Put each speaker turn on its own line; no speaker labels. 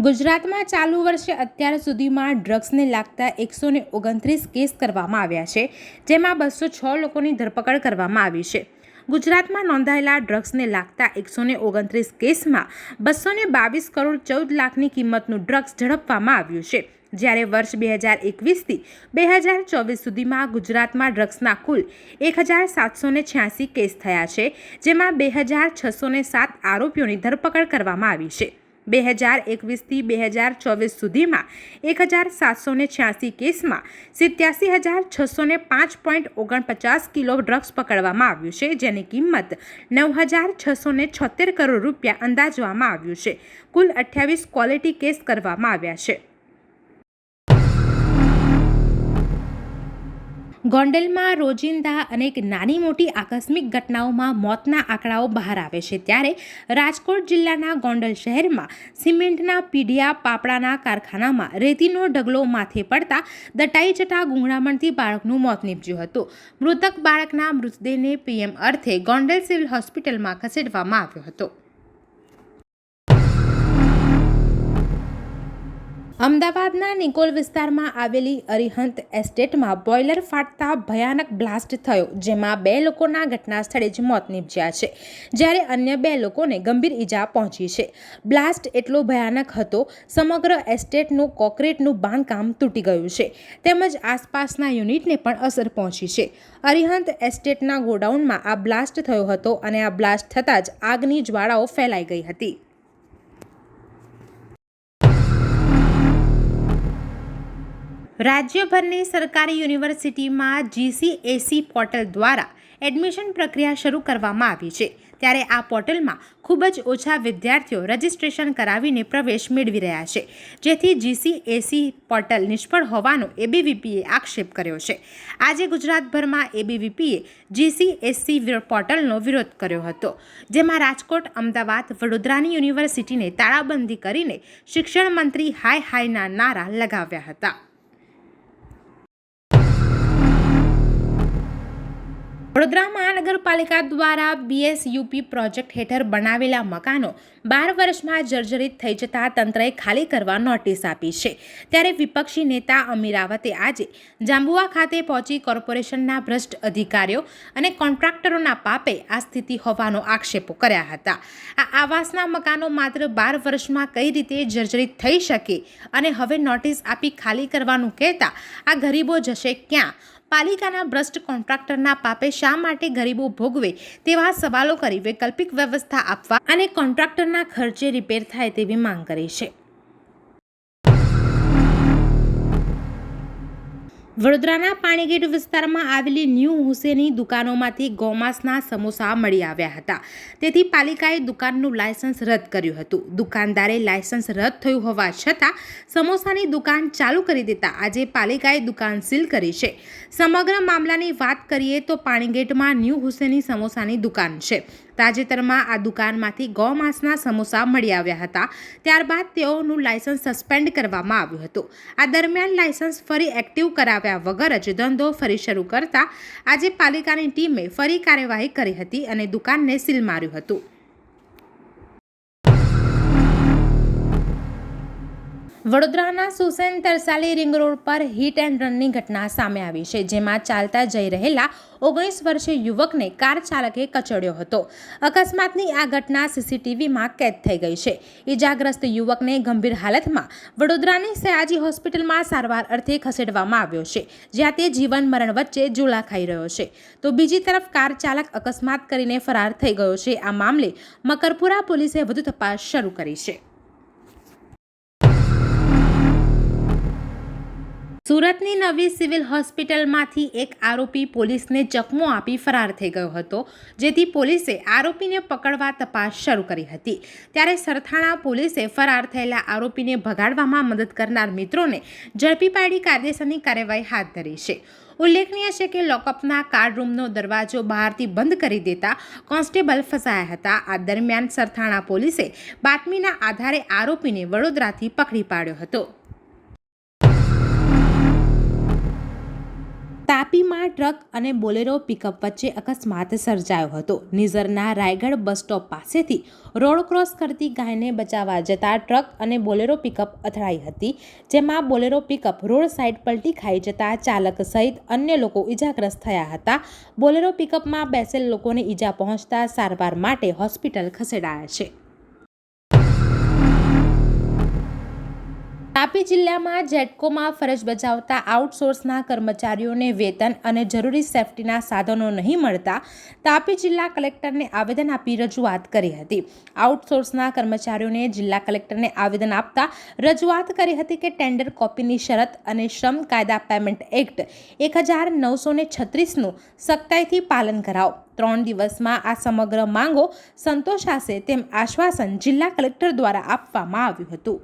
ગુજરાતમાં ચાલુ વર્ષે અત્યાર સુધીમાં ડ્રગ્સને લાગતા 129 કેસ કરવામાં આવ્યા છે, જેમાં 206 લોકોની ધરપકડ કરવામાં આવી છે. ગુજરાતમાં નોંધાયેલા ડ્રગ્સને લાગતા 129 કેસમાં 222 કરોડ 14 લાખની કિંમતનું ડ્રગ્સ ઝડપવામાં આવ્યું છે. જ્યારે વર્ષ 2021થી 2024 સુધીમાં ગુજરાતમાં ડ્રગ્સના કુલ 1786 કેસ થયા છે, જેમાં 2607 આરોપીઓની ધરપકડ કરવામાં આવી છે. 2021થી 2024 સુધીમાં 1786 કેસમાં 87,605.49 કિલો ડ્રગ્સ પકડવામાં આવ્યું છે, જેની કિંમત 9,676 કરોડ રૂપિયા અંદાજવામાં આવ્યું છે. કુલ 28 ક્વોલિટી કેસ કરવામાં આવ્યા છે. ગોંડલમાં રોજિંદા અનેક નાની મોટી આકસ્મિક ઘટનાઓમાં મોતના આંકડાઓ બહાર આવે છે, ત્યારે રાજકોટ જિલ્લાના ગોંડલ શહેરમાં સિમેન્ટના પીઢિયા પાપડાના કારખાનામાં રેતીનો ઢગલો માથે પડતા દટાઈ જતા ગુંગળામણથી બાળકનું મોત નીપજ્યું હતું. મૃતક બાળકના મૃતદેહને પીએમ અર્થે ગોંડલ સિવિલ હોસ્પિટલમાં ખસેડવામાં આવ્યો હતો. અમદાવાદના નિકોલ વિસ્તારમાં આવેલી અરિહંત એસ્ટેટમાં બોઇલર ફાટતા ભયાનક બ્લાસ્ટ થયો, જેમાં 2 લોકોના ઘટના સ્થળે જ મોત નીપજ્યા છે, જ્યારે અન્ય 2 લોકોને ગંભીર ઈજા પહોંચી છે. બ્લાસ્ટ એટલો ભયાનક હતો, સમગ્ર એસ્ટેટનું કોન્ક્રીટનું બાંધકામ તૂટી ગયું છે, તેમજ આસપાસના યુનિટને પણ અસર પહોંચી છે. અરિહંત એસ્ટેટના ગોડાઉનમાં આ બ્લાસ્ટ થયો હતો અને આ બ્લાસ્ટ થતાં જ આગની જ્વાળાઓ ફેલાઈ ગઈ હતી. રાજ્યભરની સરકારી યુનિવર્સિટીમાં GCAC પોર્ટલ દ્વારા એડમિશન પ્રક્રિયા શરૂ કરવામાં આવી છે, ત્યારે આ પોર્ટલમાં ખૂબ જ ઓછા વિદ્યાર્થીઓ રજિસ્ટ્રેશન કરાવીને પ્રવેશ મેળવી રહ્યા છે, જેથી GCAC પોર્ટલ નિષ્ફળ હોવાનો ABVPએ આક્ષેપ કર્યો છે. આજે ગુજરાતભરમાં ABVPએ GCAC પોર્ટલનો વિરોધ કર્યો હતો, જેમાં રાજકોટ, અમદાવાદ, વડોદરાની યુનિવર્સિટીને તાળાબંધી કરીને શિક્ષણ મંત્રી હાય હાયના નારા લગાવ્યા હતા. વડોદરા મહાનગરપાલિકા દ્વારા BSUP પ્રોજેક્ટ હેઠળ બનાવેલા મકાનો 12 વર્ષમાં જર્જરિત થઈ જતા તંત્રએ ખાલી કરવા નોટિસ આપી છે. ત્યારે વિપક્ષી નેતા અમીરાવતે આજે જાંબુઆ ખાતે પહોંચી કોર્પોરેશનના ભ્રષ્ટ અધિકારીઓ અને કોન્ટ્રાક્ટરોના પાપે આ સ્થિતિ હોવાનો આક્ષેપો કર્યા હતા. આ આવાસના મકાનો માત્ર 12 વર્ષમાં કઈ રીતે જર્જરિત થઈ શકે અને હવે નોટિસ આપી ખાલી કરવાનું કહેતા આ ગરીબો જશે ક્યાં? પાલિકાના ભ્રષ્ટ કોન્ટ્રાક્ટરના પાપે શા માટે ગરીબો ભોગવે તેવા સવાલો કરી વૈકલ્પિક વ્યવસ્થા આપવા અને કોન્ટ્રાક્ટરના ખર્ચે રિપેર થાય તેવી માંગ કરી છે. વડોદરાના પાણીગેટ વિસ્તારમાં આવેલી ન્યૂ હુસેની દુકાનોમાંથી ગૌમાંસના સમોસા મળી આવ્યા હતા, તેથી પાલિકાએ દુકાનનું લાયસન્સ રદ કર્યું હતું. દુકાનદારે લાયસન્સ રદ થયું હોવા છતાં સમોસાની દુકાન ચાલુ કરી દેતા આજે પાલિકાએ દુકાન સીલ કરી છે. સમગ્ર મામલાની વાત કરીએ તો પાણીગેટમાં ન્યૂ હુસેની સમોસાની દુકાન છે. તાજેતરમાં આ દુકાનમાંથી ગૌમાંસના સમોસા મળી આવ્યા હતા, ત્યારબાદ તેઓનું લાયસન્સ સસ્પેન્ડ કરવામાં આવ્યું હતું. આ દરમિયાન લાયસન્સ ફરી એક્ટિવ કરાવ્યા વગર જ ધંધો ફરી શરૂ કરતા આજે પાલિકાની ટીમે ફરી કાર્યવાહી કરી હતી અને દુકાનને સીલ માર્યું હતું. વડોદરાના સુસેન તરસાલી રિંગ રોડ પર હિટ એન્ડ રનની ઘટના સામે આવી છે, જેમાં ચાલતા જઈ રહેલા 19 વર્ષીય યુવકને કાર ચાલકે કચડ્યો હતો. અકસ્માતની આ ઘટના CCTVમાં કેદ થઈ ગઈ છે. ઈજાગ્રસ્ત યુવકને ગંભીર હાલતમાં વડોદરાની સયાજી હોસ્પિટલમાં સારવાર અર્થે ખસેડવામાં આવ્યો છે, જ્યાં તે જીવન મરણ વચ્ચે ઝૂલા ખાઈ રહ્યો છે. તો બીજી તરફ કાર ચાલક અકસ્માત કરીને ફરાર થઈ ગયો છે. આ મામલે મકરપુરા પોલીસે વધુ તપાસ શરૂ કરી છે. સુરતની નવી સિવિલ હોસ્પિટલમાંથી એક આરોપી પોલીસને ચકમો આપી ફરાર થઈ ગયો હતો, જેથી પોલીસે આરોપીને પકડવા તપાસ શરૂ કરી હતી. ત્યારે સરથાણા પોલીસે ફરાર થયેલા આરોપીને ભગાડવામાં મદદ કરનાર મિત્રોને ઝડપી પાડી કાયદેસરની કાર્યવાહી હાથ ધરી છે. ઉલ્લેખનીય છે કે લોકઅપના કાર્ડ રૂમનો દરવાજો બહારથી બંધ કરી દેતા કોન્સ્ટેબલ ફસાયા હતા. આ દરમિયાન સરથાણા પોલીસે બાતમીના આધારે આરોપીને વડોદરાથી પકડી પાડ્યો હતો. તાપીમાં ટ્રક અને બોલેરો પિકઅપ વચ્ચે અકસ્માત સર્જાયો હતો. નિઝરના રાયગઢ બસ સ્ટોપ પાસેથી રોડ ક્રોસ કરતી ગાયને બચાવવા જતા ટ્રક અને બોલેરો પિકઅપ અથડાઈ હતી, જેમાં બોલેરો પિકઅપ રોડ સાઈડ પલટી ખાઈ જતા ચાલક સહિત અન્ય લોકો ઈજાગ્રસ્ત થયા હતા. બોલેરો પિકઅપમાં બેસેલ લોકોને ઈજા પહોંચતા સારવાર માટે હોસ્પિટલ ખસેડાયા છે. તાપી જિલ્લામાં જેટકોમાં ફરજ બજાવતા આઉટસોર્સના કર્મચારીઓને વેતન અને જરૂરી સેફટીના સાધનો નહીં મળતા તાપી જિલ્લા કલેક્ટરને આવેદન આપી રજૂઆત કરી હતી. આઉટસોર્સના કર્મચારીઓને જિલ્લા કલેક્ટરને આવેદન આપતા રજૂઆત કરી હતી કે ટેન્ડર કોપીની શરત અને શ્રમ કાયદા પેમેન્ટ એક્ટ 1936નું સખ્તાઈથી પાલન કરાવો. 3 દિવસમાં આ સમગ્ર માંગો સંતોષાશે તેમ આશ્વાસન જિલ્લા કલેક્ટર દ્વારા આપવામાં આવ્યું હતું.